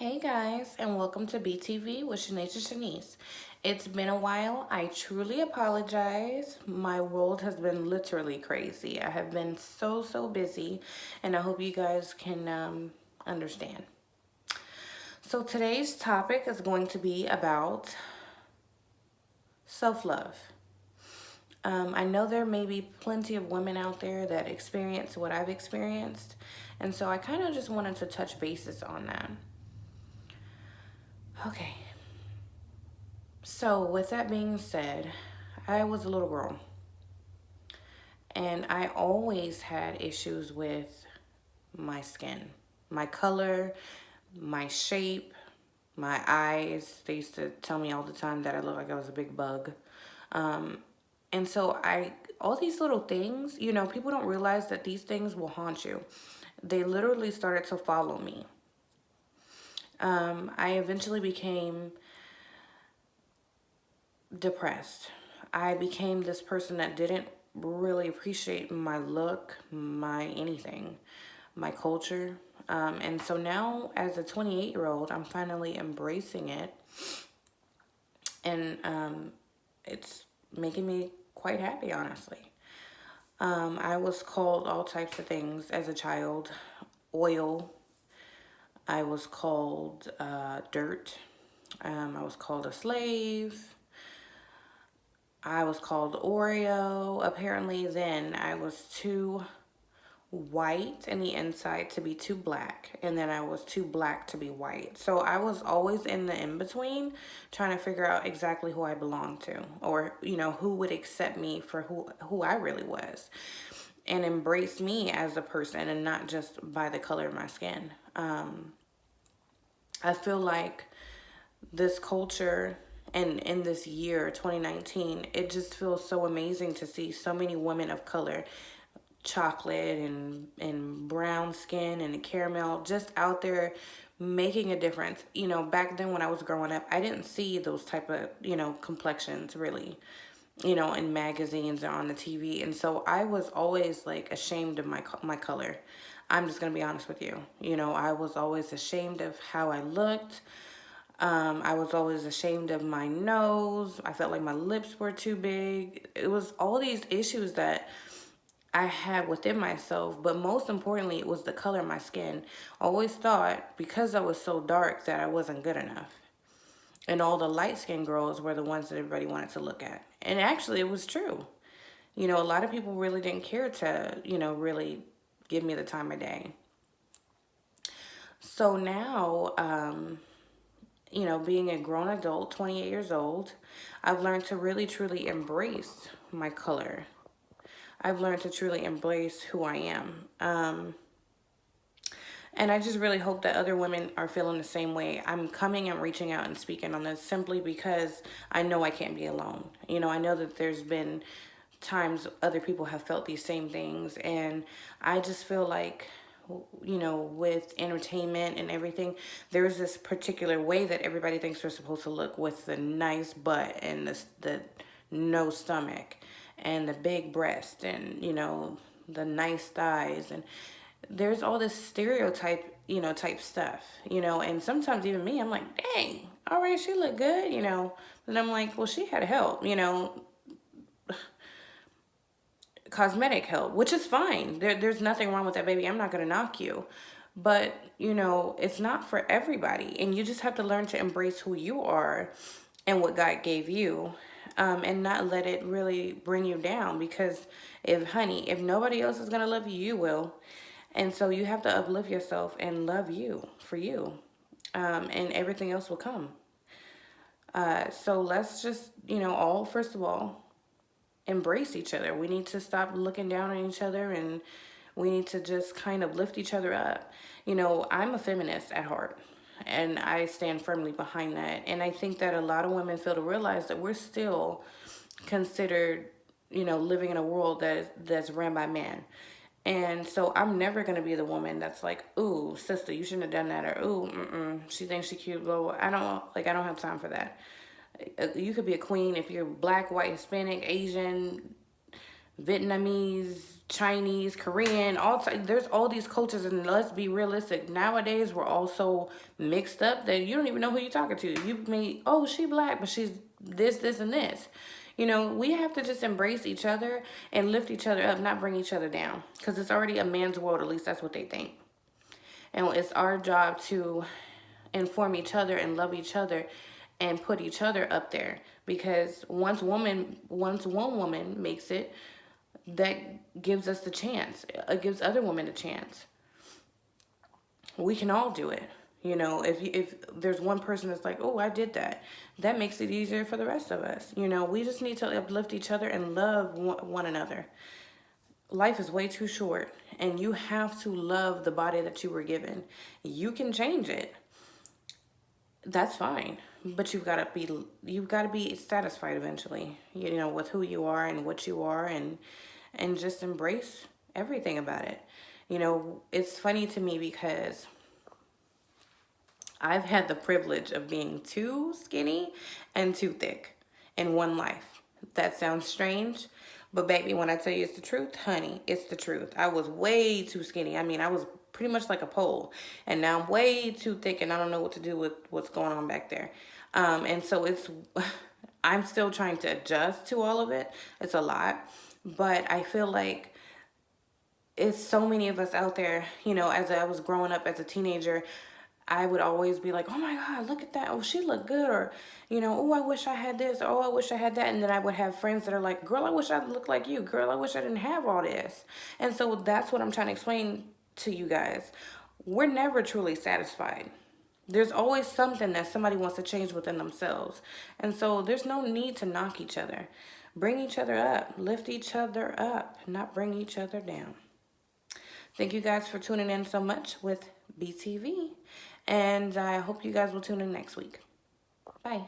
Hey guys, and welcome to BTV with Shanasia Shanice. It's been a while. I truly apologize. My world has been literally crazy. I have been so busy, and I hope you guys can understand. So today's topic is going to be about self-love. I know there may be plenty of women out there that experience what I've experienced, and so I kind of just wanted to touch bases on that. Okay, so with that being said, I was a little girl and I always had issues with my skin, my color, my shape, my eyes. They used to tell me all the time that I looked like I was a big bug. Um, and so all these little things, people don't realize that these things will haunt you. They literally started to follow me. I eventually became depressed. I became this person that didn't really appreciate my look, my anything, my culture. And so now, as a 28-year-old, I'm finally embracing it. And it's making me quite happy, honestly. I was called all types of things as a child. Oil. I was called dirt. I was called a slave. I was called Oreo. Apparently then I was too white in the inside to be too black, and then I was too black to be white. So I was always in the in-between trying to figure out exactly who I belonged to, or who would accept me for who I really was and embrace me as a person and not just by the color of my skin. I feel like this culture and in this year 2019, it just feels so amazing to see so many women of color, chocolate and brown skin and caramel, just out there making a difference. Back then when I was growing up, I didn't see those type of complexions really, in magazines or on the TV. And so I was always like ashamed of my color. I'm just gonna be honest with you. I was always ashamed of how I looked. I was always ashamed of my nose. I felt like my lips were too big. It was all these issues that I had within myself, but most importantly, it was the color of my skin. I always thought because I was so dark that I wasn't good enough. And all the light-skinned girls were the ones that everybody wanted to look at. And actually, it was true. A lot of people really didn't care to, really give me the time of day. So now, being a grown adult, 28 years old, I've learned to really, truly embrace my color. I've learned to truly embrace who I am. And I just really hope that other women are feeling the same way. I'm coming and reaching out and speaking on this simply because I know I can't be alone. I know that there's been times other people have felt these same things. And I just feel like, with entertainment and everything, there's this particular way that everybody thinks they're supposed to look with the nice butt and the no stomach and the big breast and, the nice thighs. And there's all this stereotype, type stuff, and sometimes even me, I'm like, dang, all right, she look good, and I'm like, well, she had help, cosmetic help, which is fine. There's nothing wrong with that, baby. I'm not gonna knock you. But, it's not for everybody. And you just have to learn to embrace who you are and what God gave you. And not let it really bring you down, because if nobody else is gonna love you, you will. And so you have to uplift yourself and love you for you. And everything else will come. So let's just, all, first of all, embrace each other. We need to stop looking down on each other, and we need to just kind of lift each other up. I'm a feminist at heart, and I stand firmly behind that. And I think that a lot of women fail to realize that we're still considered, living in a world that's ran by men. And so I'm never going to be the woman that's like, ooh, sister, you shouldn't have done that. Or, ooh, she thinks she's cute. Blah, blah. I don't have time for that. You could be a queen if you're black, white, Hispanic, Asian, Vietnamese, Chinese, Korean, there's all these cultures, and let's be realistic. Nowadays, we're all so mixed up that you don't even know who you're talking to. You may, oh, she black, but she's this, and this. You know, we have to just embrace each other and lift each other up, not bring each other down. Because it's already a man's world, at least that's what they think. And it's our job to inform each other and love each other and put each other up there. Because once one woman makes it, that gives us the chance. It gives other women a chance. We can all do it. You know, if there's one person that's like, oh, I did that, that makes it easier for the rest of us. You know, we just need to uplift each other and love one another. Life is way too short, and you have to love the body that you were given. You can change it. That's fine, but you've got to be satisfied eventually. You know, with who you are and what you are, and just embrace everything about it. You know, it's funny to me because I've had the privilege of being too skinny and too thick in one life. That sounds strange, but baby, when I tell you it's the truth, honey, it's the truth. I was way too skinny. I mean, I was pretty much like a pole, and now I'm way too thick, and I don't know what to do with what's going on back there. And so I'm still trying to adjust to all of it. It's a lot, but I feel like it's so many of us out there. You know, as I was growing up as a teenager, I would always be like, oh my God, look at that. Oh, she looked good. Or, you know, oh, I wish I had this. Or, oh, I wish I had that. And then I would have friends that are like, girl, I wish I looked like you. Girl, I wish I didn't have all this. And so that's what I'm trying to explain to you guys. We're never truly satisfied. There's always something that somebody wants to change within themselves. And so there's no need to knock each other. Bring each other up. Lift each other up. Not bring each other down. Thank you guys for tuning in so much with BTV. And I hope you guys will tune in next week. Bye.